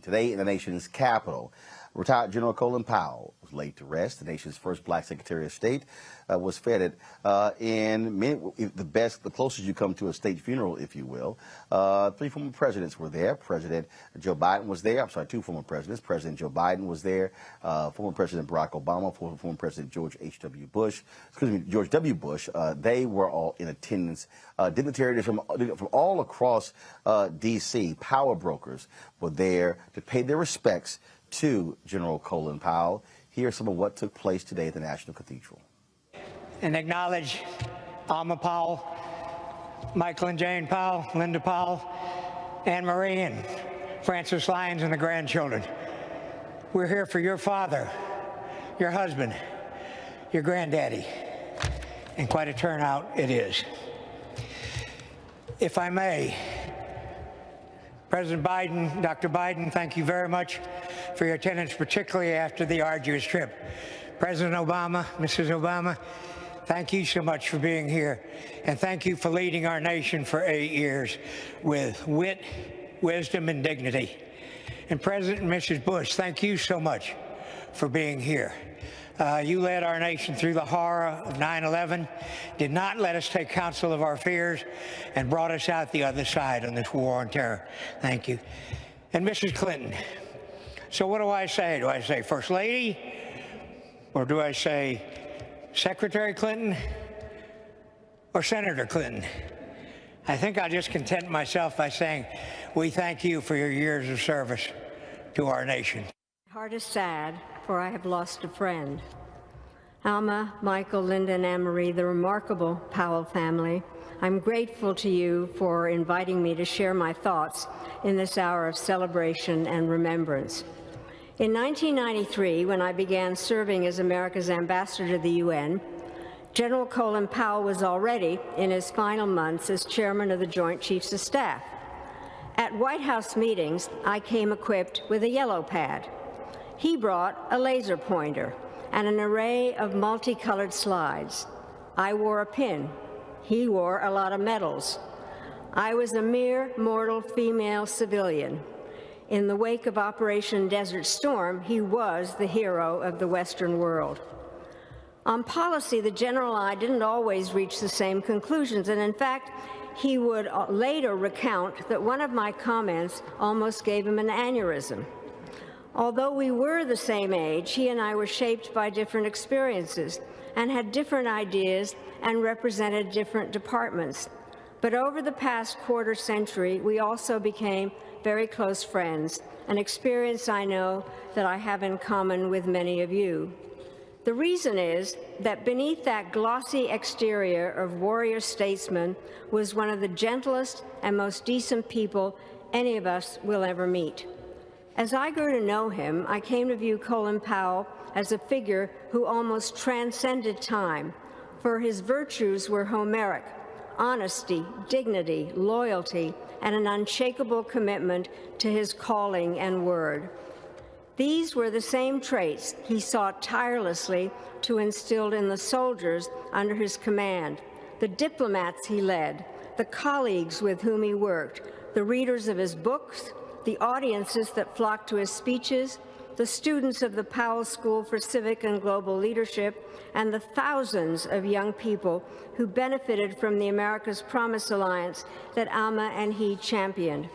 Today in the nation's capital, retired General Colin Powell was laid to rest. The nation's first black Secretary of State was feted in the closest you come to a state funeral, if you will. 3 former presidents were there. President Joe Biden was there. I'm sorry, 2 former presidents. President Joe Biden was there. Former President Barack Obama, former President George W. Bush. They were all in attendance. Dignitaries from all across D.C., power brokers were there to pay their respects to General Colin Powell. Here's some of what took place today at the National Cathedral. And acknowledge Alma Powell, Michael and Jane Powell, Linda Powell, Anne Marie, and Francis Lyons, and the grandchildren. We're here for your father, your husband, your granddaddy, and quite a turnout it is. If I may, President Biden, Dr. Biden, thank you very much for your attendance, particularly after the arduous trip. President Obama, Mrs. Obama, thank you so much for being here, and thank you for leading our nation for 8 years with wit, wisdom, and dignity. And President and Mrs. Bush, thank you so much for being here. You led our nation through the horror of 9/11, did not let us take counsel of our fears, and brought us out the other side on this war on terror. Thank you. And Mrs. Clinton, so what do I say? Do I say First Lady? Or do I say Secretary Clinton? Or Senator Clinton? I think I'll just content myself by saying we thank you for your years of service to our nation. My heart is sad, for I have lost a friend. Alma, Michael, Linda, and Anne Marie, the remarkable Powell family, I'm grateful to you for inviting me to share my thoughts in this hour of celebration and remembrance. In 1993, when I began serving as America's ambassador to the UN, General Colin Powell was already in his final months as chairman of the Joint Chiefs of Staff. At White House meetings, I came equipped with a yellow pad. He brought a laser pointer and an array of multicolored slides. I wore a pin. He wore a lot of medals. I was a mere mortal female civilian. In the wake of Operation Desert Storm, he was the hero of the Western world. On policy, the general and I didn't always reach the same conclusions, and in fact, he would later recount that one of my comments almost gave him an aneurysm. Although we were the same age, he and I were shaped by different experiences and had different ideas and represented different departments. But over the past quarter century, we also became very close friends, an experience I know that I have in common with many of you. The reason is that beneath that glossy exterior of warrior statesman was one of the gentlest and most decent people any of us will ever meet. As I grew to know him, I came to view Colin Powell as a figure who almost transcended time, for his virtues were Homeric: honesty, dignity, loyalty, and an unshakable commitment to his calling and word. These were the same traits he sought tirelessly to instill in the soldiers under his command, the diplomats he led, the colleagues with whom he worked, the readers of his books, the audiences that flocked to his speeches, the students of the Powell School for Civic and Global Leadership, and the thousands of young people who benefited from the America's Promise Alliance that Alma and he championed.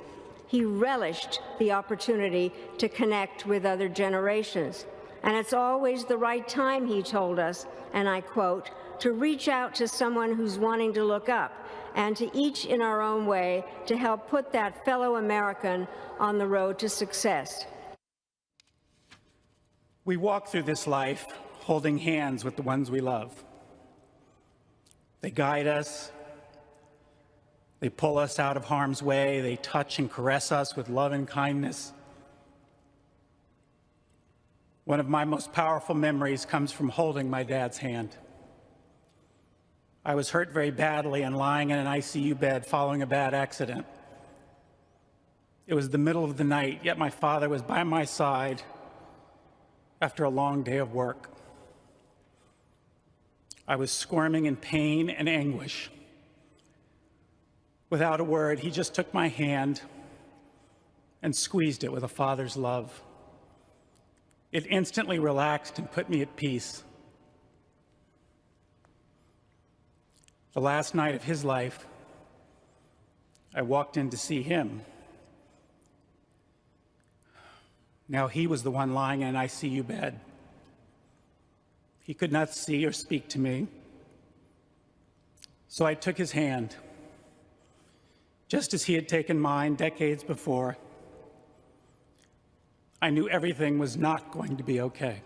He relished the opportunity to connect with other generations. And it's always the right time, he told us, and I quote, to reach out to someone who's wanting to look up, and to each in our own way to help put that fellow American on the road to success. We walk through this life holding hands with the ones we love. They guide us. They pull us out of harm's way. They touch and caress us with love and kindness. One of my most powerful memories comes from holding my dad's hand. I was hurt very badly and lying in an ICU bed following a bad accident. It was the middle of the night, yet my father was by my side after a long day of work. I was squirming in pain and anguish. Without a word, he just took my hand and squeezed it with a father's love. It instantly relaxed and put me at peace. The last night of his life, I walked in to see him. Now he was the one lying in an ICU bed. He could not see or speak to me. So I took his hand, just as he had taken mine decades before. I knew everything was not going to be okay.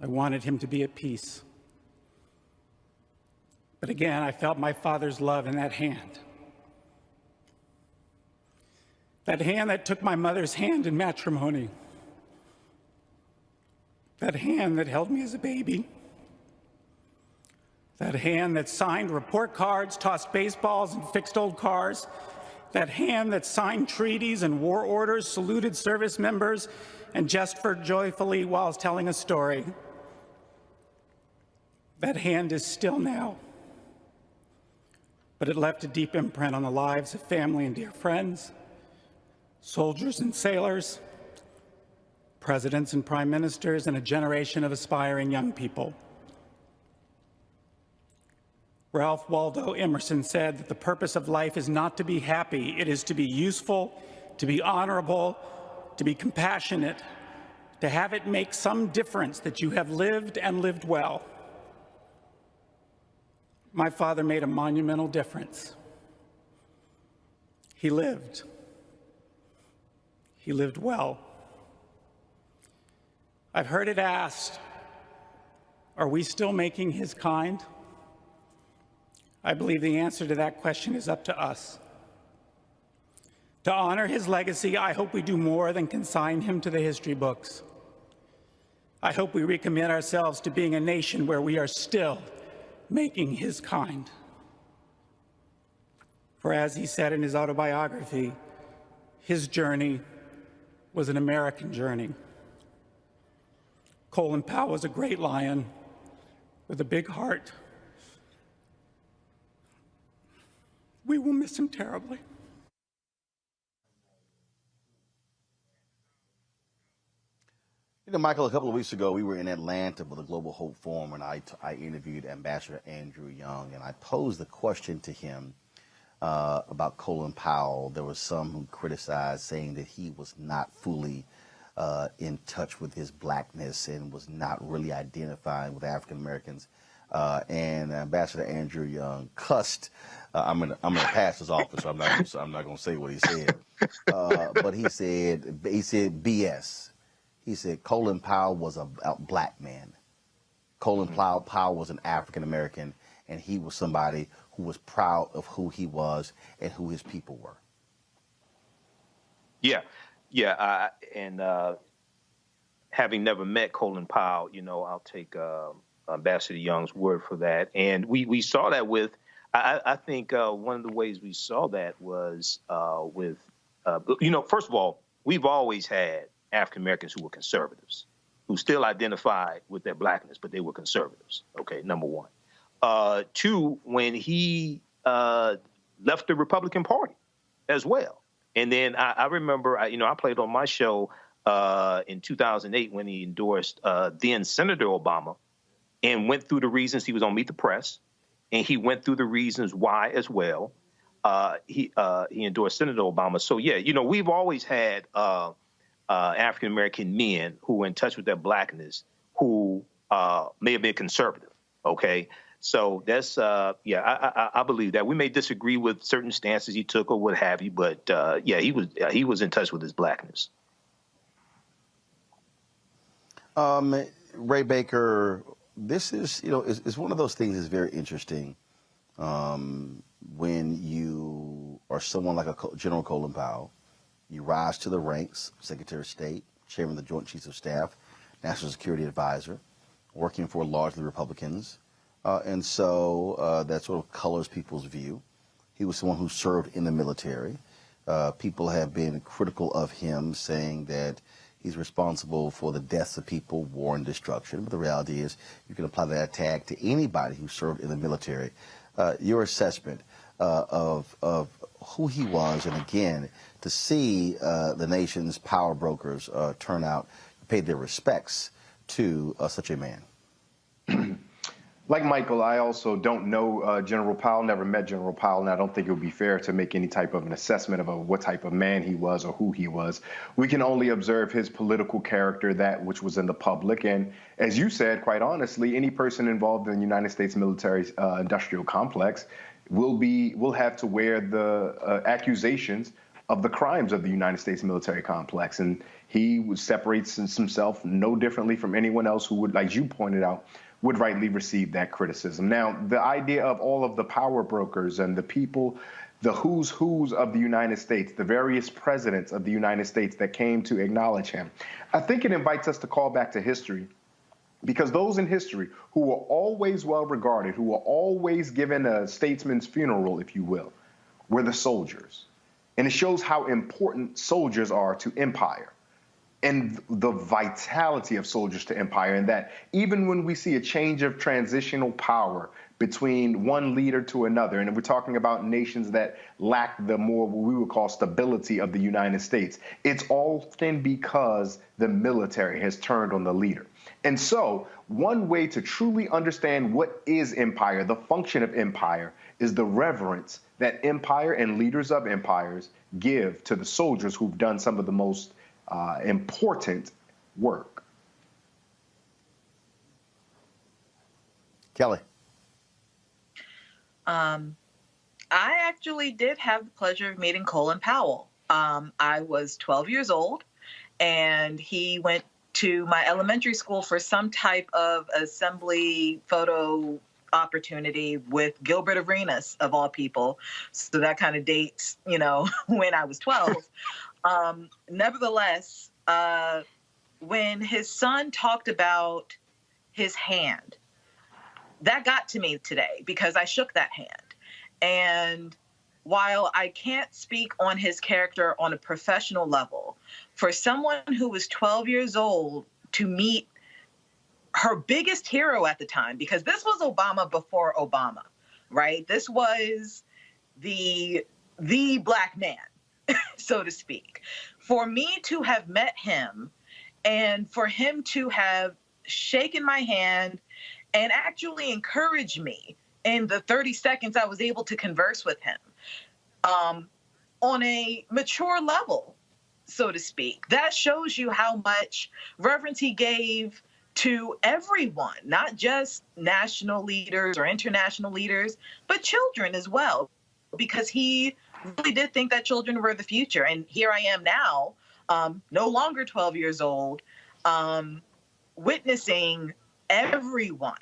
I wanted him to be at peace. But again, I felt my father's love in that hand. That hand that took my mother's hand in matrimony. That hand that held me as a baby. That hand that signed report cards, tossed baseballs, and fixed old cars. That hand that signed treaties and war orders, saluted service members, and gestured joyfully while telling a story. That hand is still now. But it left a deep imprint on the lives of family and dear friends, soldiers and sailors, presidents and prime ministers, and a generation of aspiring young people. Ralph Waldo Emerson said that the purpose of life is not to be happy, it is to be useful, to be honorable, to be compassionate, to have it make some difference that you have lived and lived well. My father made a monumental difference. He lived. He lived well. I've heard it asked, are we still making his kind? I believe the answer to that question is up to us. To honor his legacy, I hope we do more than consign him to the history books. I hope we recommit ourselves to being a nation where we are still making his kind. For as he said in his autobiography, his journey was an American journey. Colin Powell was a great lion with a big heart. We will miss him terribly. You know, Michael, a couple of weeks ago, we were in Atlanta for the Global Hope Forum, and I interviewed Ambassador Andrew Young, and I posed the question to him about Colin Powell. There was some who criticized, saying that he was not fully in touch with his blackness and was not really identifying with African Americans. And Ambassador Andrew Young cussed. I'm gonna pass this off, so I'm not gonna say what he said. But he said BS. He said Colin Powell was a black man. Colin Powell was an African American, and he was somebody who was proud of who he was and who his people were. Yeah. And having never met Colin Powell, you know, I'll take Ambassador Young's word for that. And we saw that with, I think one of the ways we saw that was with, you know, first of all, we've always had African Americans who were conservatives, who still identified with their blackness, but they were conservatives. Okay, number one. Two, when he left the Republican Party as well. And then I remember, I played on my show in 2008 when he endorsed then Senator Obama and went through the reasons. He was on Meet the Press, and he went through the reasons why as well. He endorsed Senator Obama. So, yeah, you know, we've always had African-American men who were in touch with their blackness who may have been conservative, okay? So that's, I believe that. We may disagree with certain stances he took or what have you, but, he was in touch with his blackness. Ray Baker, this is, it's one of those things that's very interesting when you are someone like a General Colin Powell. You rise to the ranks, Secretary of State, Chairman of the Joint Chiefs of Staff, National Security Advisor, working for largely Republicans. And so that sort of colors people's view. He was someone who served in the military. People have been critical of him, saying that he's responsible for the deaths of people, war, and destruction. But the reality is you can apply that tag to anybody who served in the military. Your assessment of who he was, and again, to see the nation's power brokers turn out, pay their respects to such a man. Like Michael, I also don't know General Powell, never met General Powell, and I don't think it would be fair to make any type of an assessment of what type of man he was or who he was. We can only observe his political character, that which was in the public. And as you said, quite honestly, any person involved in the United States military industrial complex will have to wear the accusations of the crimes of the United States military complex. And he separates himself no differently from anyone else who would, like you pointed out, would rightly receive that criticism. Now, the idea of all of the power brokers and the people, the who's of the United States, the various presidents of the United States that came to acknowledge him, I think it invites us to call back to history, because those in history who were always well regarded, who were always given a statesman's funeral, if you will, were the soldiers. And it shows how important soldiers are to empire, and the vitality of soldiers to empire, and that even when we see a change of transitional power between one leader to another, and we're talking about nations that lack the more what we would call stability of the United States, it's often because the military has turned on the leader. And so one way to truly understand what is empire, the function of empire, is the reverence that empire and leaders of empires give to the soldiers who've done some of the most important work. Kelly. I actually did have the pleasure of meeting Colin Powell. I was 12 years old, and he went to my elementary school for some type of assembly photo opportunity with Gilbert Arenas, of all people. So that kind of dates, when I was 12. Nevertheless, when his son talked about his hand, that got to me today because I shook that hand. And while I can't speak on his character on a professional level, for someone who was 12 years old to meet her biggest hero at the time, because this was Obama before Obama, right? This was the black man, so to speak. For me to have met him and for him to have shaken my hand and actually encouraged me in the 30 seconds I was able to converse with him on a mature level, so to speak, that shows you how much reverence he gave to everyone, not just national leaders or international leaders, but children as well, because he really did think that children were the future. And here I am now, no longer 12 years old, witnessing everyone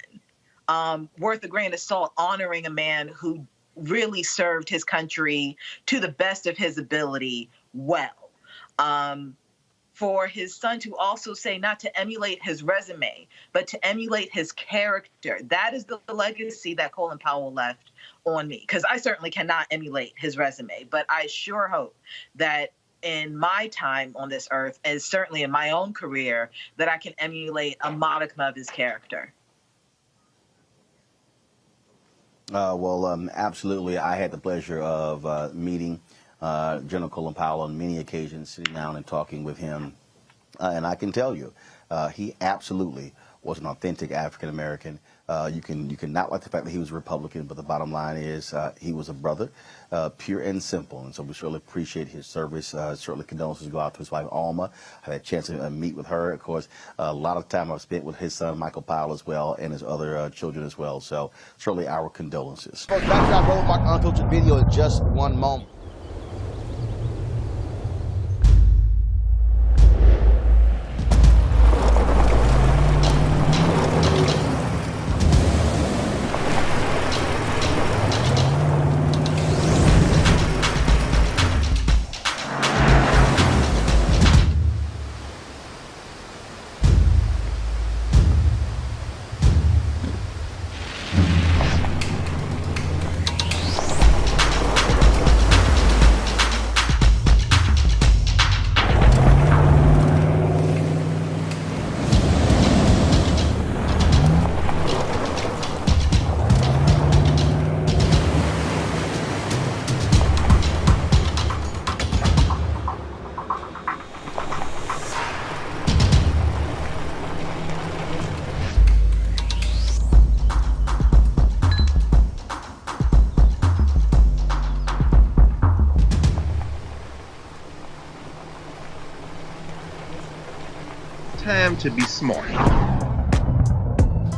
worth a grain of salt honoring a man who really served his country to the best of his ability well. For his son to also say not to emulate his resume, but to emulate his character. That is the legacy that Colin Powell left on me, because I certainly cannot emulate his resume, but I sure hope that in my time on this earth, and certainly in my own career, that I can emulate a modicum of his character. Absolutely. I had the pleasure of meeting General Colin Powell on many occasions, sitting down and talking with him. And I can tell you, he absolutely was an authentic African American. You can not like the fact that he was a Republican, but the bottom line is he was a brother, pure and simple. And so we certainly appreciate his service. Certainly condolences go out to his wife, Alma. I had a chance to meet with her. Of course, a lot of time I've spent with his son, Michael Powell, as well, and his other children as well. So certainly our condolences. Folks, back to our Roland Mark Unfiltered video in just one moment. time to be smart.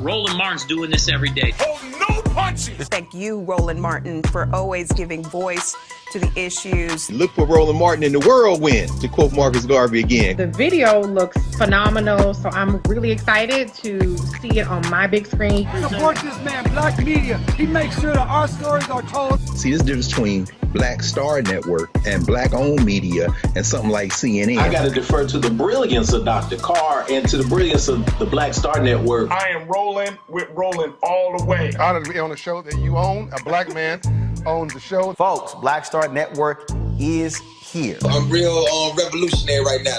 Roland Martin's doing this every day. Oh, no punches! Thank you, Roland Martin, for always giving voice to the issues. Look for Roland Martin in the whirlwind, to quote Marcus Garvey again. The video looks phenomenal, so I'm really excited to see it on my big screen. Support this man, Black Media. He makes sure that our stories are told. See, this difference between Black Star Network and Black-owned media and something like CNN. I got to defer to the brilliance of Dr. Carr and to the brilliance of the Black Star Network. I am rolling with Roland all the way. Honored to be on a show that you own. A black man owns the show. Folks, Black Star Network is here. I'm real revolutionary right now.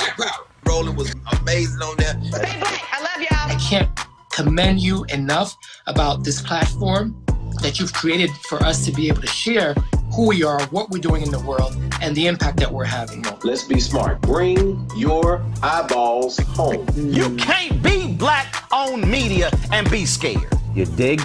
Roland was amazing on that. Stay black. I love y'all. I can't commend you enough about this platform that you've created for us to be able to share who we are, what we're doing in the world, and the impact that we're having. Let's be smart. Bring your eyeballs home. You can't be Black-owned media and be scared. You dig?